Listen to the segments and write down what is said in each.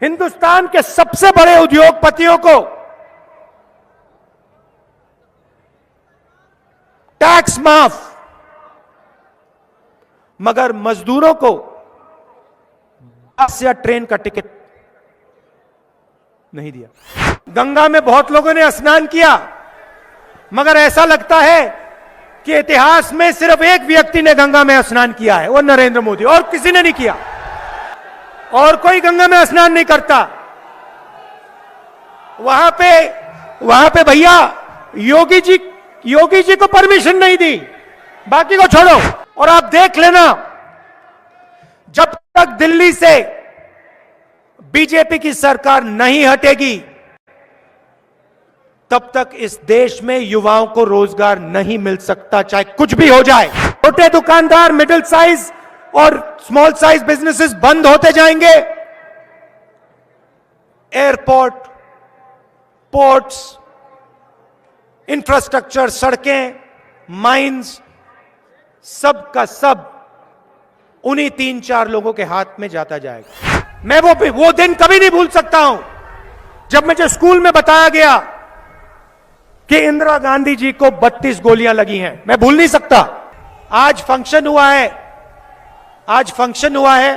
हिंदुस्तान के सबसे बड़े उद्योगपतियों को टैक्स माफ, मगर मजदूरों को बस या ट्रेन का टिकट नहीं दिया। गंगा में बहुत लोगों ने स्नान किया, मगर ऐसा लगता है कि इतिहास में सिर्फ एक व्यक्ति ने गंगा में स्नान किया है, वो नरेंद्र मोदी, और किसी ने नहीं किया। और कोई गंगा में स्नान नहीं करता। वहां पे भैया योगी जी को परमिशन नहीं दी, बाकी को छोड़ो। और आप देख लेना, जब तक दिल्ली से बीजेपी की सरकार नहीं हटेगी, तब तक इस देश में युवाओं को रोजगार नहीं मिल सकता, चाहे कुछ भी हो जाए। छोटे दुकानदार, मिडिल साइज और स्मॉल साइज बिजनेसेस बंद होते जाएंगे। एयरपोर्ट, पोर्ट्स, इंफ्रास्ट्रक्चर, सड़कें, माइंस, सब का सब उन्हीं 3-4 लोगों के हाथ में जाता जाएगा। मैं वो दिन कभी नहीं भूल सकता हूं जब मुझे स्कूल में बताया गया कि इंदिरा गांधी जी को 32 गोलियां लगी हैं। मैं भूल नहीं सकता। आज फंक्शन हुआ है,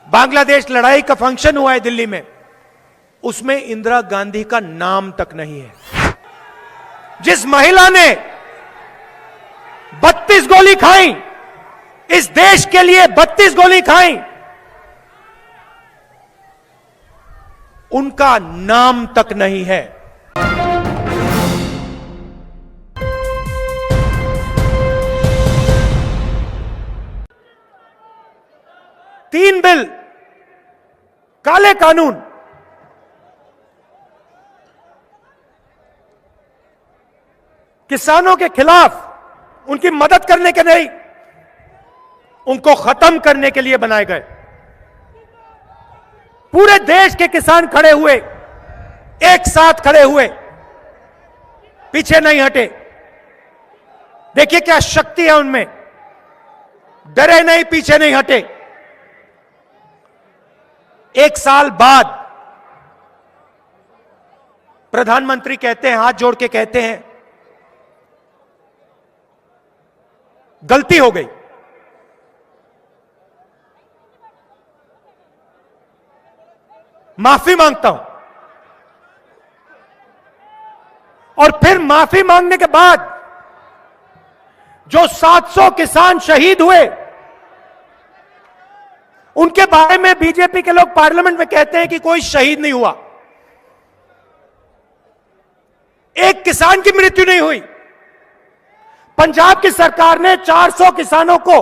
बांग्लादेश लड़ाई का फंक्शन हुआ है दिल्ली में, उसमें इंदिरा गांधी का नाम तक नहीं है। जिस महिला ने 32 गोली खाई, इस देश के लिए 32 गोली खाई, उनका नाम तक नहीं है। तीन बिल, काले कानून, किसानों के खिलाफ, उनकी मदद करने के नहीं, उनको खत्म करने के लिए बनाए गए। पूरे देश के किसान खड़े हुए, एक साथ खड़े हुए, पीछे नहीं हटे। देखिए क्या शक्ति है उनमें, डरे नहीं, पीछे नहीं हटे। एक साल बाद प्रधानमंत्री कहते हैं, हाथ जोड़ के कहते हैं, गलती हो गई, माफी मांगता हूं। और फिर माफी मांगने के बाद जो 700 किसान शहीद हुए, उनके बारे में बीजेपी के लोग पार्लियामेंट में कहते हैं कि कोई शहीद नहीं हुआ, एक किसान की मृत्यु नहीं हुई। पंजाब की सरकार ने 400 किसानों को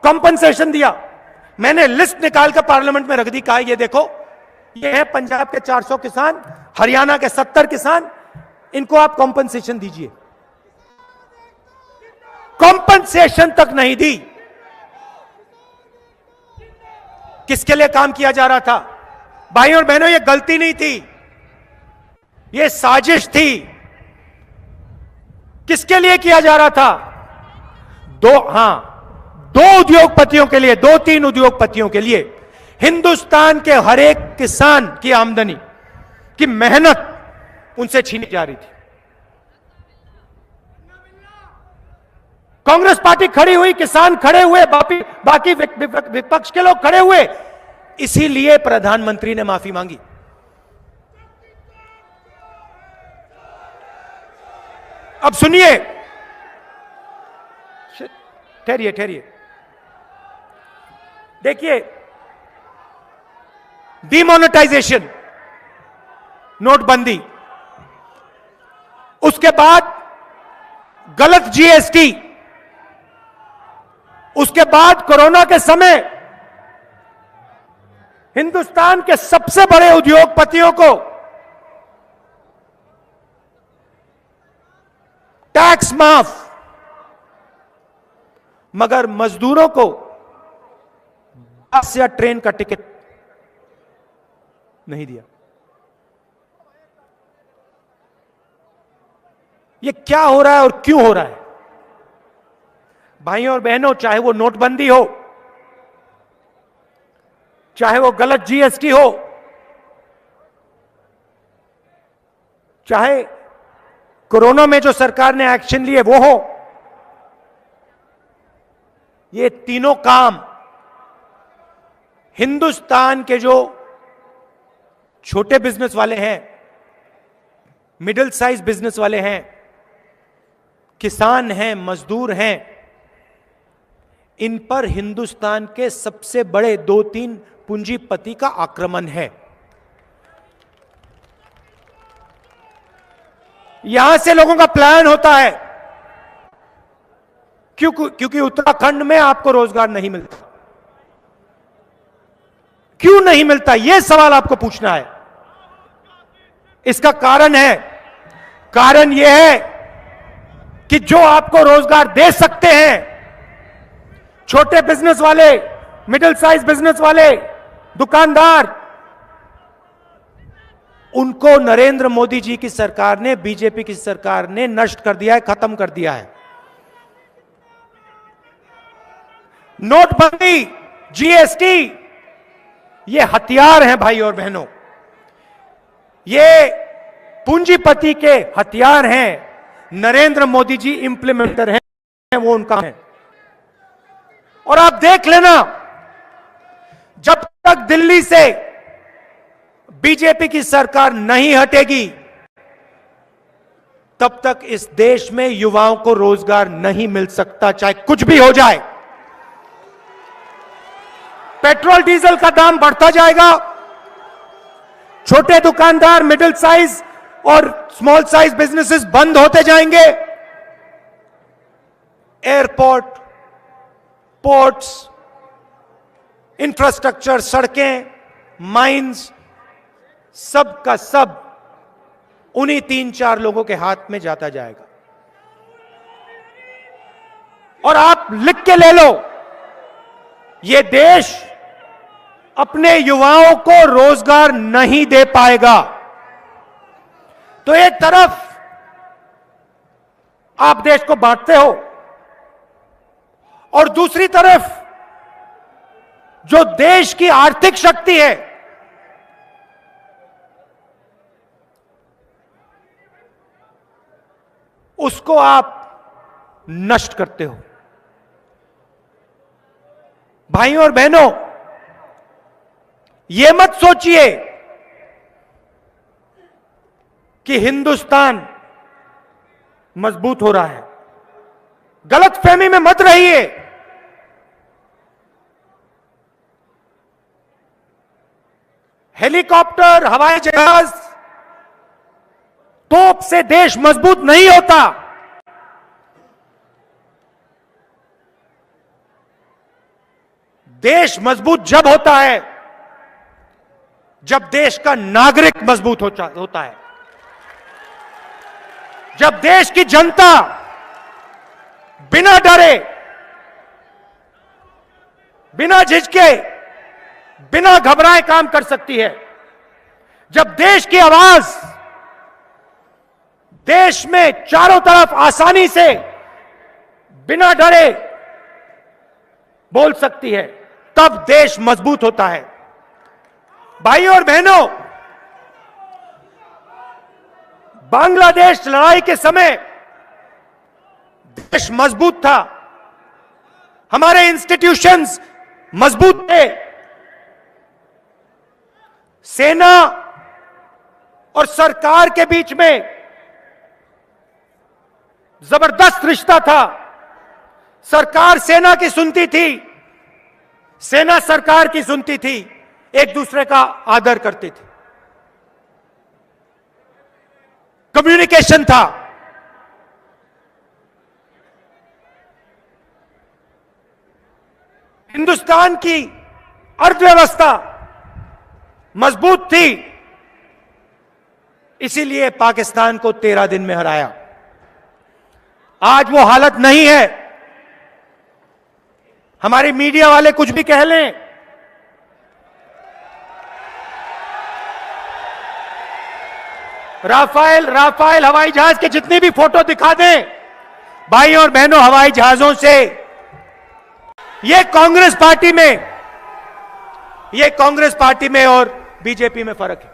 कंपनसेशन दिया। मैंने लिस्ट निकालकर पार्लियामेंट में रख दी, कहा ये देखो, ये है पंजाब के 400 किसान, हरियाणा के 70 किसान, इनको आप कंपनसेशन दीजिए। कंपनसेशन तक नहीं दी। किसके लिए काम किया जा रहा था? भाइयों और बहनों, ये गलती नहीं थी, ये साजिश थी। किसके लिए किया जा रहा था? दो उद्योगपतियों के लिए, 2-3 उद्योगपतियों के लिए। हिंदुस्तान के हर एक किसान की आमदनी की मेहनत उनसे छीनी जा रही थी। कांग्रेस पार्टी खड़ी हुई, किसान खड़े हुए, बाकी विपक्ष के लोग खड़े हुए, इसीलिए प्रधानमंत्री ने माफी मांगी। अब सुनिए, ठहरिए, देखिए, डिमोनेटाइजेशन, नोटबंदी, उसके बाद गलत जीएसटी, उसके बाद कोरोना के समय हिंदुस्तान के सबसे बड़े उद्योगपतियों को टैक्स माफ, मगर मजदूरों को बस या ट्रेन का टिकट नहीं दिया। ये क्या हो रहा है और क्यों हो रहा है? भाइयों और बहनों, चाहे वो नोटबंदी हो, चाहे वो गलत जीएसटी हो, चाहे कोरोना में जो सरकार ने एक्शन लिए वो हो, ये तीनों काम हिंदुस्तान के जो छोटे बिजनेस वाले हैं, मिडिल साइज बिजनेस वाले हैं, किसान हैं, मजदूर हैं, इन पर हिंदुस्तान के सबसे बड़े 2-3 पूंजीपति का आक्रमण है। यहां से लोगों का प्लान होता है क्योंकि उत्तराखंड में आपको रोजगार नहीं मिलता। क्यों नहीं मिलता, यह सवाल आपको पूछना है। इसका कारण यह है कि जो आपको रोजगार दे सकते हैं, छोटे बिजनेस वाले, मिडिल साइज बिजनेस वाले, दुकानदार, उनको नरेंद्र मोदी जी की सरकार ने, बीजेपी की सरकार ने नष्ट कर दिया है, खत्म कर दिया है। नोटबंदी, जीएसटी, ये हथियार हैं भाई और बहनों, ये पूंजीपति के हथियार हैं। नरेंद्र मोदी जी इंप्लीमेंटर हैं, वो उनका है। और आप देख लेना, जब तक दिल्ली से बीजेपी की सरकार नहीं हटेगी, तब तक इस देश में युवाओं को रोजगार नहीं मिल सकता, चाहे कुछ भी हो जाए। पेट्रोल डीजल का दाम बढ़ता जाएगा, छोटे दुकानदार, मिडिल साइज और स्मॉल साइज बिजनेसेस बंद होते जाएंगे। एयरपोर्ट, पोर्ट्स, इंफ्रास्ट्रक्चर, सड़कें, माइंस, सब का सब उन्हीं 3-4 लोगों के हाथ में जाता जाएगा। और आप लिख के ले लो, यह देश अपने युवाओं को रोजगार नहीं दे पाएगा। तो एक तरफ आप देश को बांटते हो और दूसरी तरफ जो देश की आर्थिक शक्ति है, उसको आप नष्ट करते हो। भाइयों और बहनों, यह मत सोचिए कि हिंदुस्तान मजबूत हो रहा है। गलतफहमी में मत रहिए। हेलीकॉप्टर, हवाई जहाज, तोप से देश मजबूत नहीं होता। देश मजबूत जब होता है जब देश का नागरिक मजबूत होता है, जब देश की जनता बिना डरे, बिना झिझके, बिना घबराए काम कर सकती है, जब देश की आवाज देश में चारों तरफ आसानी से बिना डरे बोल सकती है, तब देश मजबूत होता है। भाइयों और बहनों, बांग्लादेश लड़ाई के समय देश मजबूत था, हमारे इंस्टीट्यूशंस मजबूत थे, सेना और सरकार के बीच में जबरदस्त रिश्ता था। सरकार सेना की सुनती थी, सेना सरकार की सुनती थी, एक दूसरे का आदर करती थी, कम्युनिकेशन था। हिंदुस्तान की अर्थव्यवस्था मजबूत थी, इसीलिए पाकिस्तान को 13 दिन में हराया। आज वो हालत नहीं है। हमारे मीडिया वाले कुछ भी कह लें, राफेल हवाई जहाज के जितनी भी फोटो दिखा दें, भाइयों और बहनों, हवाई जहाजों से ये कांग्रेस पार्टी में ये कांग्रेस पार्टी में और बीजेपी में फर्क है।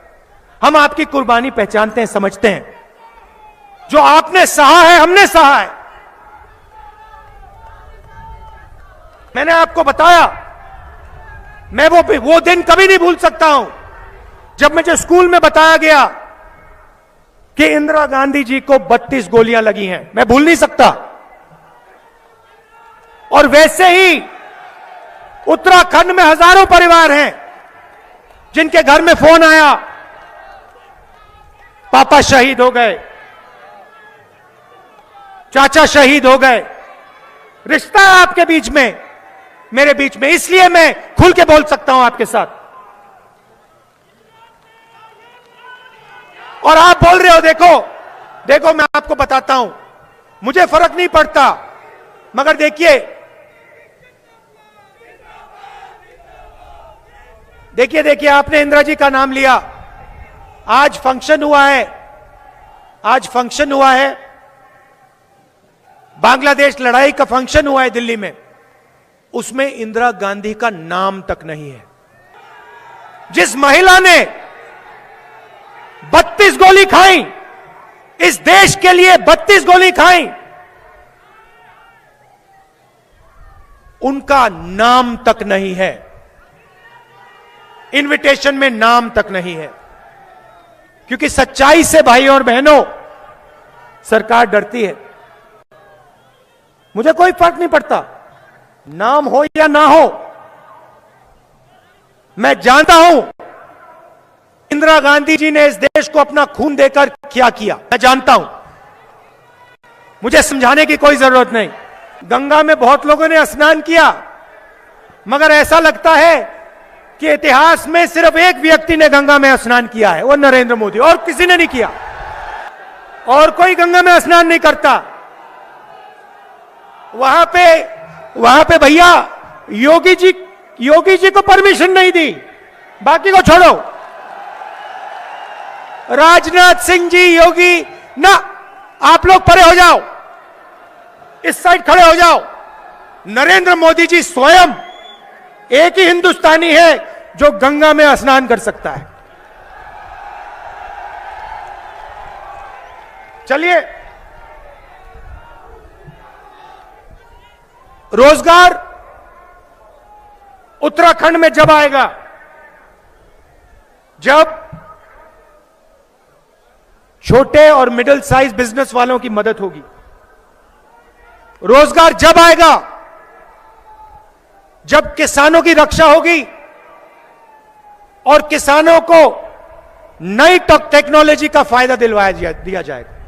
हम आपकी कुर्बानी पहचानते हैं, समझते हैं। जो आपने सहा है, हमने सहा है। मैंने आपको बताया, मैं वो दिन कभी नहीं भूल सकता हूं जब मुझे स्कूल में बताया गया कि इंदिरा गांधी जी को 32 गोलियां लगी हैं। मैं भूल नहीं सकता। और वैसे ही उत्तराखंड में हजारों परिवार हैं जिनके घर में फोन आया, पापा शहीद हो गए, चाचा शहीद हो गए। रिश्ता है आपके बीच में, मेरे बीच में, इसलिए मैं खुल के बोल सकता हूं आपके साथ। और आप बोल रहे हो, देखो मैं आपको बताता हूं, मुझे फर्क नहीं पड़ता, मगर देखिए आपने इंदिरा जी का नाम लिया। आज फंक्शन हुआ है, बांग्लादेश लड़ाई का फंक्शन हुआ है दिल्ली में, उसमें इंदिरा गांधी का नाम तक नहीं है। जिस महिला ने 32 गोली खाई, इस देश के लिए 32 गोली खाई, उनका नाम तक नहीं है, इनविटेशन में नाम तक नहीं है। क्योंकि सच्चाई से भाइयों और बहनों सरकार डरती है। मुझे कोई फर्क नहीं पड़ता, नाम हो या ना हो। मैं जानता हूं इंदिरा गांधी जी ने इस देश को अपना खून देकर क्या किया, मैं जानता हूं। मुझे समझाने की कोई जरूरत नहीं। गंगा में बहुत लोगों ने स्नान किया, मगर ऐसा लगता है कि इतिहास में सिर्फ एक व्यक्ति ने गंगा में स्नान किया है, वो नरेंद्र मोदी, और किसी ने नहीं किया। और कोई गंगा में स्नान नहीं करता। वहां पे भैया योगी जी को परमिशन नहीं दी, बाकी को छोड़ो। राजनाथ सिंह जी, योगी ना, आप लोग परे हो जाओ, इस साइड खड़े हो जाओ। नरेंद्र मोदी जी स्वयं एक ही हिंदुस्तानी है जो गंगा में स्नान कर सकता है। चलिए, रोजगार उत्तराखंड में जब आएगा, जब छोटे और मिडिल साइज बिजनेस वालों की मदद होगी। रोजगार जब आएगा जब किसानों की रक्षा होगी और किसानों को नई टेक्नोलॉजी का फायदा दिया जाएगा।